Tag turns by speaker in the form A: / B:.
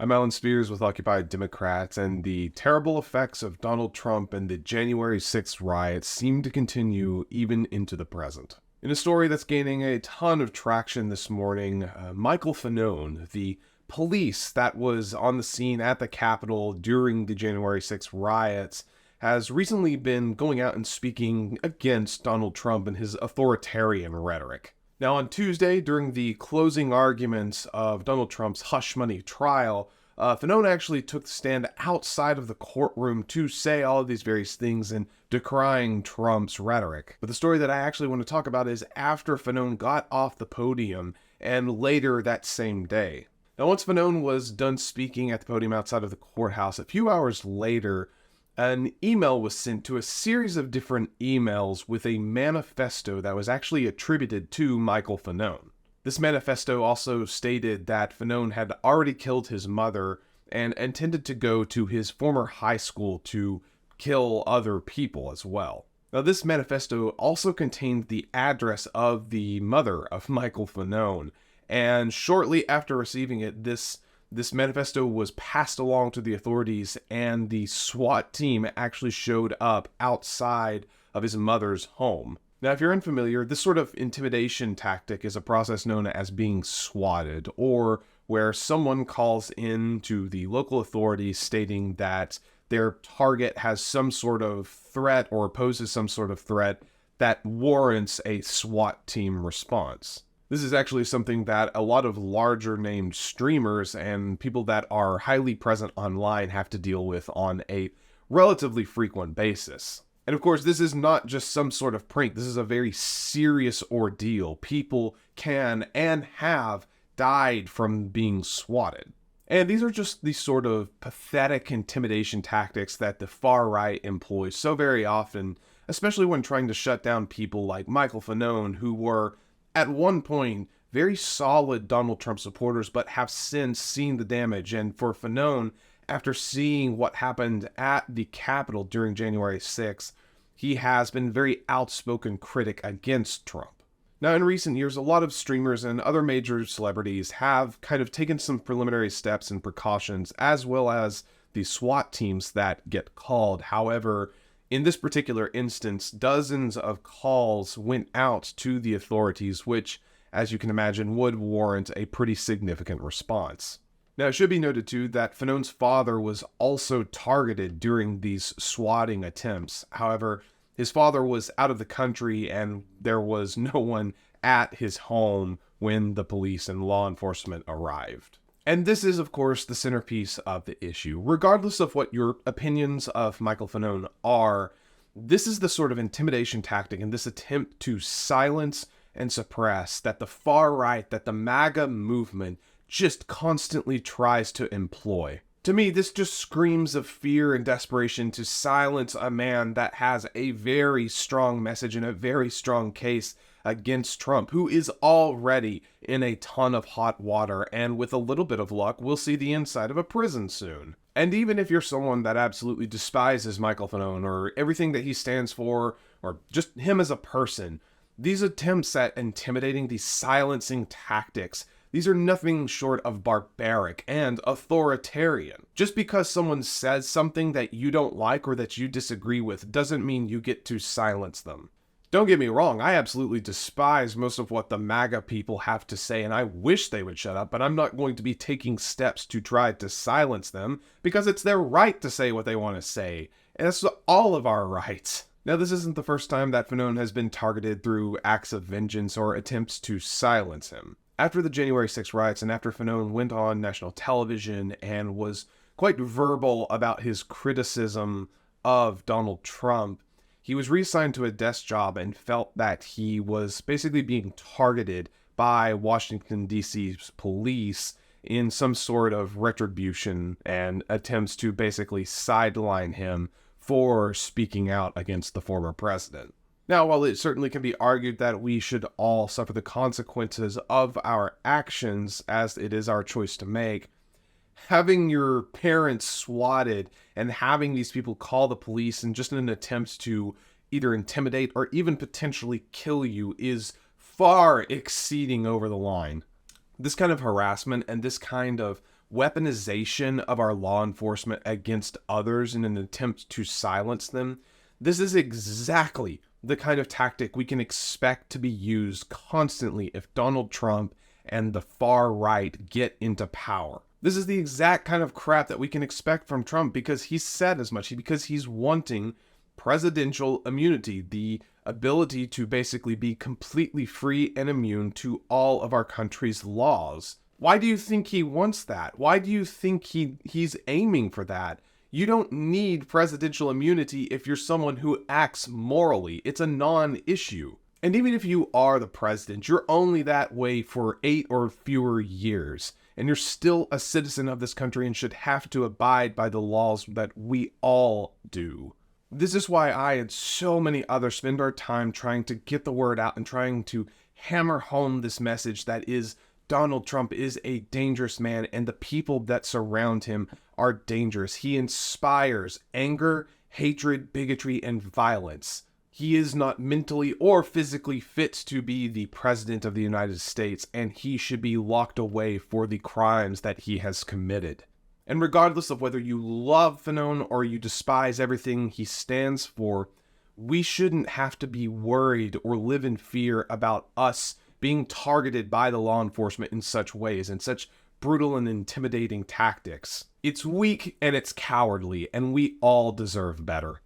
A: I'm Alan Spears with Occupy Democrats, and the terrible effects of Donald Trump and the January 6th riots seem to continue even into the present. In a story that's gaining a ton of traction this morning, Michael Fanone, the police that was on the scene at the Capitol during the January 6th riots, has recently been going out and speaking against Donald Trump and his authoritarian rhetoric. Now, on Tuesday, during the closing arguments of Donald Trump's hush money trial, Fanone actually took the stand outside of the courtroom to say all of these various things and decrying Trump's rhetoric. But the story that I actually want to talk about is after Fanone got off the podium and later that same day. Now, once Fanone was done speaking at the podium outside of the courthouse, a few hours later, an email was sent to a series of different emails with a manifesto that was actually attributed to Michael Fanone. This manifesto also stated that Fanone had already killed his mother and intended to go to his former high school to kill other people as well. Now, this manifesto also contained the address of the mother of Michael Fanone, and shortly after receiving it, this manifesto was passed along to the authorities, and the SWAT team actually showed up outside of his mother's home. Now, if you're unfamiliar, this sort of intimidation tactic is a process known as being swatted, or where someone calls in to the local authorities stating that their target has some sort of threat or poses some sort of threat that warrants a SWAT team response. This is actually something that a lot of larger named streamers and people that are highly present online have to deal with on a relatively frequent basis. And of course, this is not just some sort of prank. This is a very serious ordeal. People can and have died from being swatted. And these are just the sort of pathetic intimidation tactics that the far right employs so very often, especially when trying to shut down people like Michael Fanone, who were at one point very solid Donald Trump supporters, but have since seen the damage. And for Fanone, after seeing what happened at the Capitol during January 6th, he has been very outspoken critic against Trump. Now, in recent years, a lot of streamers and other major celebrities have kind of taken some preliminary steps and precautions, as well as the SWAT teams that get called. However, in this particular instance, dozens of calls went out to the authorities, which, as you can imagine, would warrant a pretty significant response. Now, it should be noted, too, that Fanone's father was also targeted during these swatting attempts. However, his father was out of the country, and there was no one at his home when the police and law enforcement arrived. And this is, of course, the centerpiece of the issue. Regardless of what your opinions of Michael Fanone are, this is the sort of intimidation tactic and this attempt to silence and suppress that the far right, that the MAGA movement just constantly tries to employ. To me, this just screams of fear and desperation to silence a man that has a very strong message and a very strong case against Trump, who is already in a ton of hot water, and with a little bit of luck, we'll see the inside of a prison soon. And even if you're someone that absolutely despises Michael Fanone or everything that he stands for, or just him as a person, these attempts at intimidating, these silencing tactics, these are nothing short of barbaric and authoritarian. Just because someone says something that you don't like or that you disagree with doesn't mean you get to silence them. Don't get me wrong, I absolutely despise most of what the MAGA people have to say, and I wish they would shut up, but I'm not going to be taking steps to try to silence them, because it's their right to say what they want to say, and it's all of our rights. Now, this isn't the first time that Fanone has been targeted through acts of vengeance or attempts to silence him. After the January 6th riots, and after Fanone went on national television and was quite verbal about his criticism of Donald Trump, he was reassigned to a desk job and felt that he was basically being targeted by Washington, D.C.'s police in some sort of retribution and attempts to basically sideline him for speaking out against the former president. Now, while it certainly can be argued that we should all suffer the consequences of our actions, as it is our choice to make, having your parents swatted and having these people call the police and just in an attempt to either intimidate or even potentially kill you is far exceeding over the line. This kind of harassment and this kind of weaponization of our law enforcement against others in an attempt to silence them, this is exactly the kind of tactic we can expect to be used constantly if Donald Trump and the far right get into power. This is the exact kind of crap that we can expect from Trump because he's said as much, because he's wanting presidential immunity, the ability to basically be completely free and immune to all of our country's laws. Why do you think he wants that? Why do you think he's aiming for that? You don't need presidential immunity if you're someone who acts morally. It's a non-issue. And even if you are the president, you're only that way for 8 or fewer years. And you're still a citizen of this country and should have to abide by the laws that we all do. This is why I and so many others spend our time trying to get the word out and trying to hammer home this message that is Donald Trump is a dangerous man and the people that surround him are dangerous. He inspires anger, hatred, bigotry, and violence. He is not mentally or physically fit to be the president of the United States, and he should be locked away for the crimes that he has committed. And regardless of whether you love Fanone or you despise everything he stands for, we shouldn't have to be worried or live in fear about us being targeted by the law enforcement in such ways and such brutal and intimidating tactics. It's weak and it's cowardly, and we all deserve better.